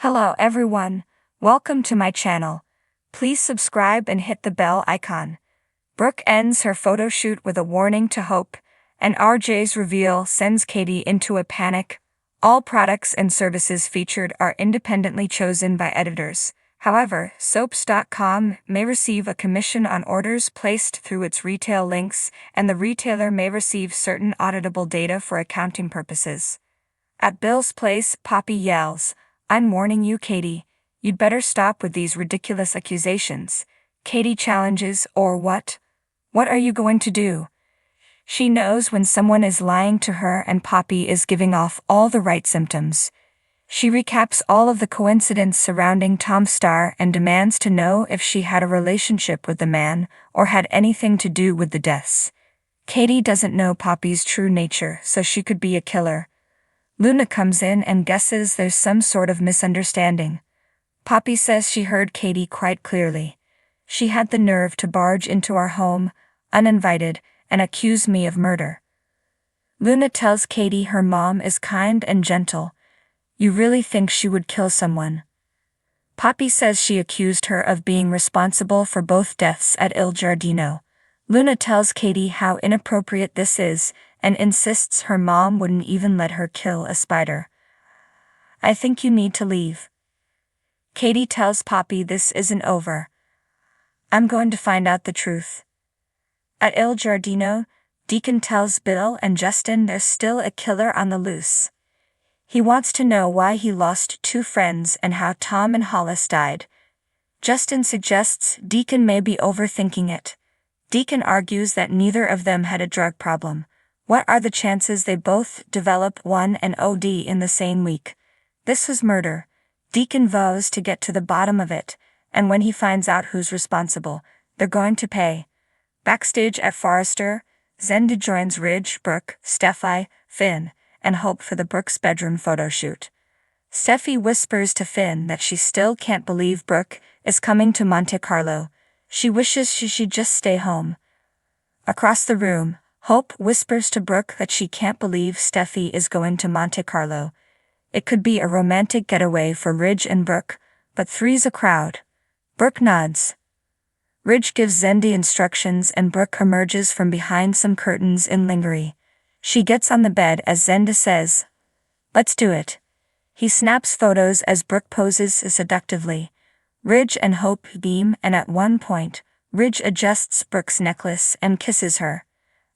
Hello everyone, welcome to my channel. Please subscribe and hit the bell icon. Brooke ends her photo shoot with a warning to Hope, and RJ's reveal sends Katie into a panic. All products and services featured are independently chosen by editors. However, Soaps.com may receive a commission on orders placed through its retail links, and the retailer may receive certain auditable data for accounting purposes. At Bill's place, Poppy yells, "I'm warning you, Katie. You'd better stop with these ridiculous accusations." Katie challenges, "Or what? What are you going to do?" She knows when someone is lying to her, and Poppy is giving off all the right symptoms. She recaps all of the coincidence surrounding Tom Starr and demands to know if she had a relationship with the man or had anything to do with the deaths. Katie doesn't know Poppy's true nature, so she could be a killer. Luna comes in and guesses there's some sort of misunderstanding. Poppy says she heard Katie quite clearly. "She had the nerve to barge into our home, uninvited, and accuse me of murder." Luna tells Katie her mom is kind and gentle. "You really think she would kill someone?" Poppy says she accused her of being responsible for both deaths at Il Giardino. Luna tells Katie how inappropriate this is, and insists her mom wouldn't even let her kill a spider. "I think you need to leave." Katie tells Poppy this isn't over. "I'm going to find out the truth." At Il Giardino, Deacon tells Bill and Justin there's still a killer on the loose. He wants to know why he lost two friends and how Tom and Hollis died. Justin suggests Deacon may be overthinking it. Deacon argues that neither of them had a drug problem. What are the chances they both develop one and OD in the same week? This was murder. Deacon vows to get to the bottom of it, and when he finds out who's responsible, they're going to pay. Backstage at Forrester, Zenda joins Ridge, Brooke, Steffi, Finn, and Hope for the Brooke's bedroom photo shoot. Steffi whispers to Finn that she still can't believe Brooke is coming to Monte Carlo. She wishes she'd just stay home. Across the room, Hope whispers to Brooke that she can't believe Steffi is going to Monte Carlo. It could be a romantic getaway for Ridge and Brooke, but three's a crowd. Brooke nods. Ridge gives Zenda instructions and Brooke emerges from behind some curtains in lingerie. She gets on the bed as Zenda says, "Let's do it." He snaps photos as Brooke poses seductively. Ridge and Hope beam, and at one point, Ridge adjusts Brooke's necklace and kisses her.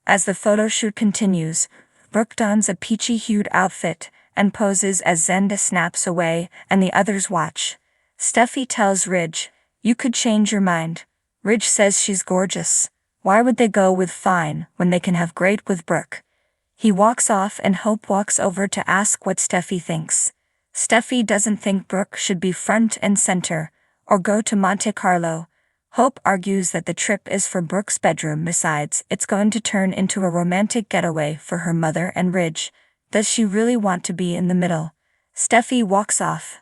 As the photo shoot continues, Brooke dons a peachy-hued outfit and poses as Zenda snaps away and the others watch. Steffi tells Ridge, "You could change your mind." Ridge says she's gorgeous. Why would they go with fine when they can have great with Brooke? He walks off and Hope walks over to ask what Steffi thinks. Steffi doesn't think Brooke should be front and center or go to Monte Carlo. Hope argues that the trip is for Brooke's bedroom. Besides, it's going to turn into a romantic getaway for her mother and Ridge. Does she really want to be in the middle? Steffi walks off.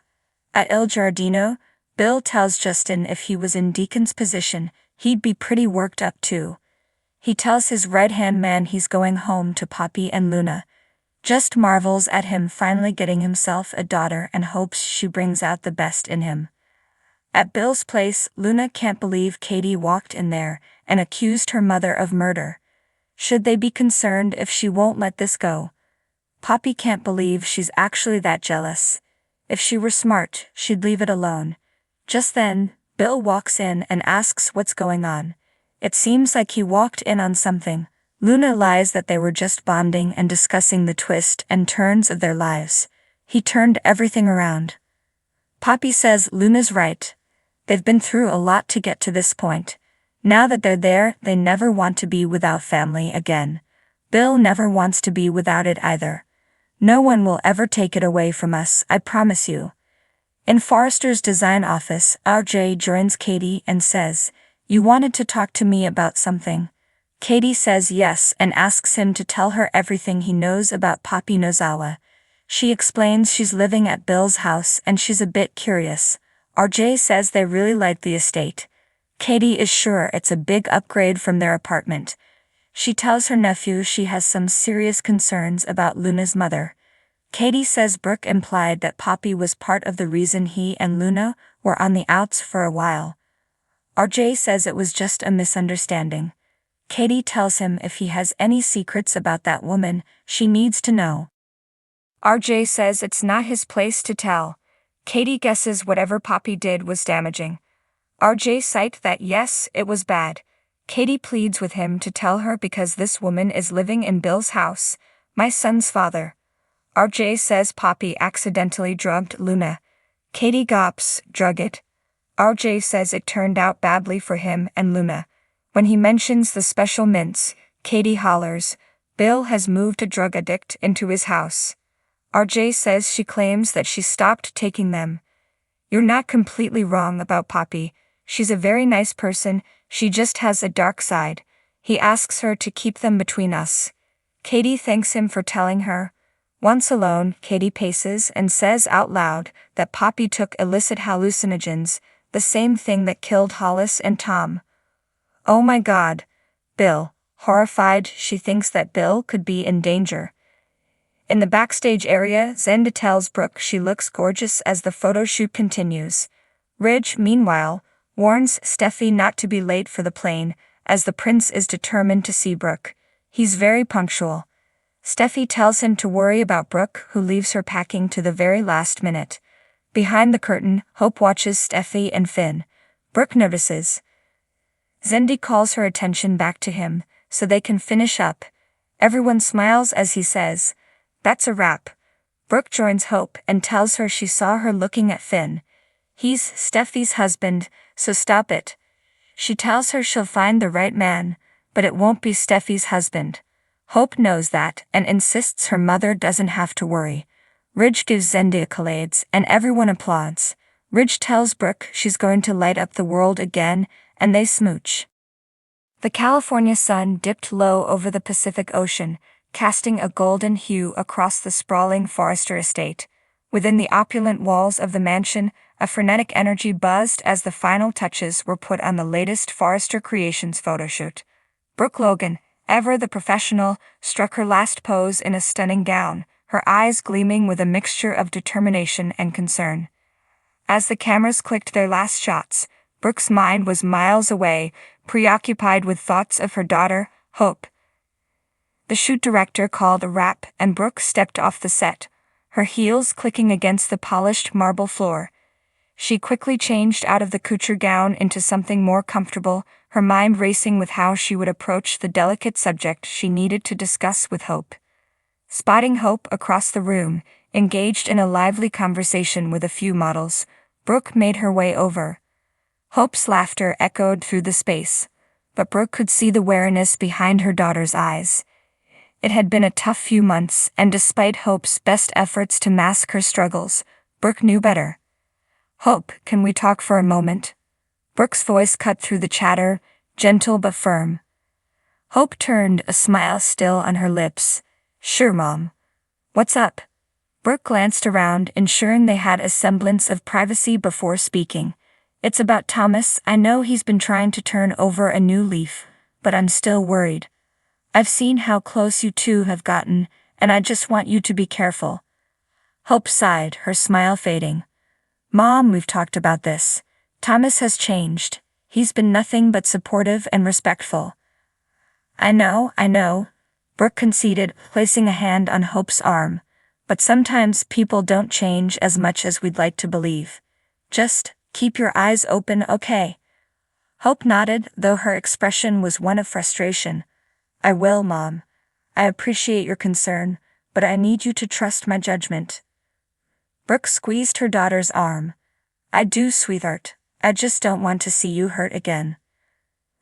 At Il Giardino, Bill tells Justin if he was in Deacon's position, he'd be pretty worked up too. He tells his right-hand man he's going home to Poppy and Luna. Just marvels at him finally getting himself a daughter and hopes she brings out the best in him. At Bill's place, Luna can't believe Katie walked in there and accused her mother of murder. Should they be concerned if she won't let this go? Poppy can't believe she's actually that jealous. If she were smart, she'd leave it alone. Just then, Bill walks in and asks what's going on. It seems like he walked in on something. Luna lies that they were just bonding and discussing the twists and turns of their lives. He turned everything around. Poppy says Luna's right. They've been through a lot to get to this point. Now that they're there, they never want to be without family again. Bill never wants to be without it either. "No one will ever take it away from us, I promise you." In Forrester's design office, RJ joins Katie and says, "You wanted to talk to me about something." Katie says yes and asks him to tell her everything he knows about Poppy Nozawa. She explains she's living at Bill's house and she's a bit curious. RJ says they really like the estate. Katie is sure it's a big upgrade from their apartment. She tells her nephew she has some serious concerns about Luna's mother. Katie says Brooke implied that Poppy was part of the reason he and Luna were on the outs for a while. RJ says it was just a misunderstanding. Katie tells him if he has any secrets about that woman, she needs to know. RJ says it's not his place to tell. Katie guesses whatever Poppy did was damaging. RJ cites that yes, it was bad. Katie pleads with him to tell her because this woman is living in Bill's house, my son's father. RJ says Poppy accidentally drugged Luna. Katie gulps, drug it. RJ says it turned out badly for him and Luna. When he mentions the special mints, Katie hollers, Bill has moved a drug addict into his house. RJ says she claims that she stopped taking them. You're not completely wrong about Poppy. She's a very nice person, she just has a dark side. He asks her to keep them between us. Katie thanks him for telling her. Once alone, Katie paces and says out loud that Poppy took illicit hallucinogens, the same thing that killed Hollis and Tom. Oh my God. Bill. Horrified, she thinks that Bill could be in danger. In the backstage area, Zenda tells Brooke she looks gorgeous as the photo shoot continues. Ridge, meanwhile, warns Steffi not to be late for the plane, as the prince is determined to see Brooke. He's very punctual. Steffi tells him to worry about Brooke, who leaves her packing to the very last minute. Behind the curtain, Hope watches Steffi and Finn. Brooke notices. Zendi calls her attention back to him, so they can finish up. Everyone smiles as he says, "That's a wrap." Brooke joins Hope and tells her she saw her looking at Finn. He's Steffi's husband, so stop it. She tells her she'll find the right man, but it won't be Steffi's husband. Hope knows that and insists her mother doesn't have to worry. Ridge gives Zendi accolades and everyone applauds. Ridge tells Brooke she's going to light up the world again, and they smooch. The California sun dipped low over the Pacific Ocean, casting a golden hue across the sprawling Forrester estate. Within the opulent walls of the mansion, a frenetic energy buzzed as the final touches were put on the latest Forrester Creations photoshoot. Brooke Logan, ever the professional, struck her last pose in a stunning gown, her eyes gleaming with a mixture of determination and concern. As the cameras clicked their last shots, Brooke's mind was miles away, preoccupied with thoughts of her daughter, Hope. The shoot director called a wrap and Brooke stepped off the set, her heels clicking against the polished marble floor. She quickly changed out of the couture gown into something more comfortable, her mind racing with how she would approach the delicate subject she needed to discuss with Hope. Spotting Hope across the room, engaged in a lively conversation with a few models, Brooke made her way over. Hope's laughter echoed through the space, but Brooke could see the wariness behind her daughter's eyes. It had been a tough few months, and despite Hope's best efforts to mask her struggles, Brooke knew better. "Hope, can we talk for a moment?" Brooke's voice cut through the chatter, gentle but firm. Hope turned, a smile still on her lips. "Sure, Mom. What's up?" Brooke glanced around, ensuring they had a semblance of privacy before speaking. "It's about Thomas. I know he's been trying to turn over a new leaf, but I'm still worried. I've seen how close you two have gotten, and I just want you to be careful." Hope sighed, her smile fading. "Mom, we've talked about this. Thomas has changed. He's been nothing but supportive and respectful." I know, Brooke conceded, placing a hand on Hope's arm. "But sometimes people don't change as much as we'd like to believe. Just keep your eyes open, okay?" Hope nodded, though her expression was one of frustration. "I will, Mom. I appreciate your concern, but I need you to trust my judgment." Brooke squeezed her daughter's arm. "I do, sweetheart. I just don't want to see you hurt again."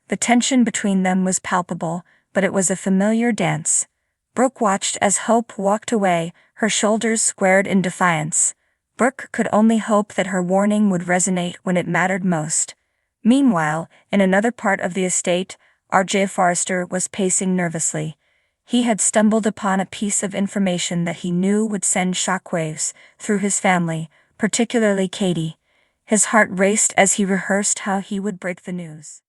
The tension between them was palpable, but it was a familiar dance. Brooke watched as Hope walked away, her shoulders squared in defiance. Brooke could only hope that her warning would resonate when it mattered most. Meanwhile, in another part of the estate, RJ Forrester was pacing nervously. He had stumbled upon a piece of information that he knew would send shockwaves through his family, particularly Katie. His heart raced as he rehearsed how he would break the news.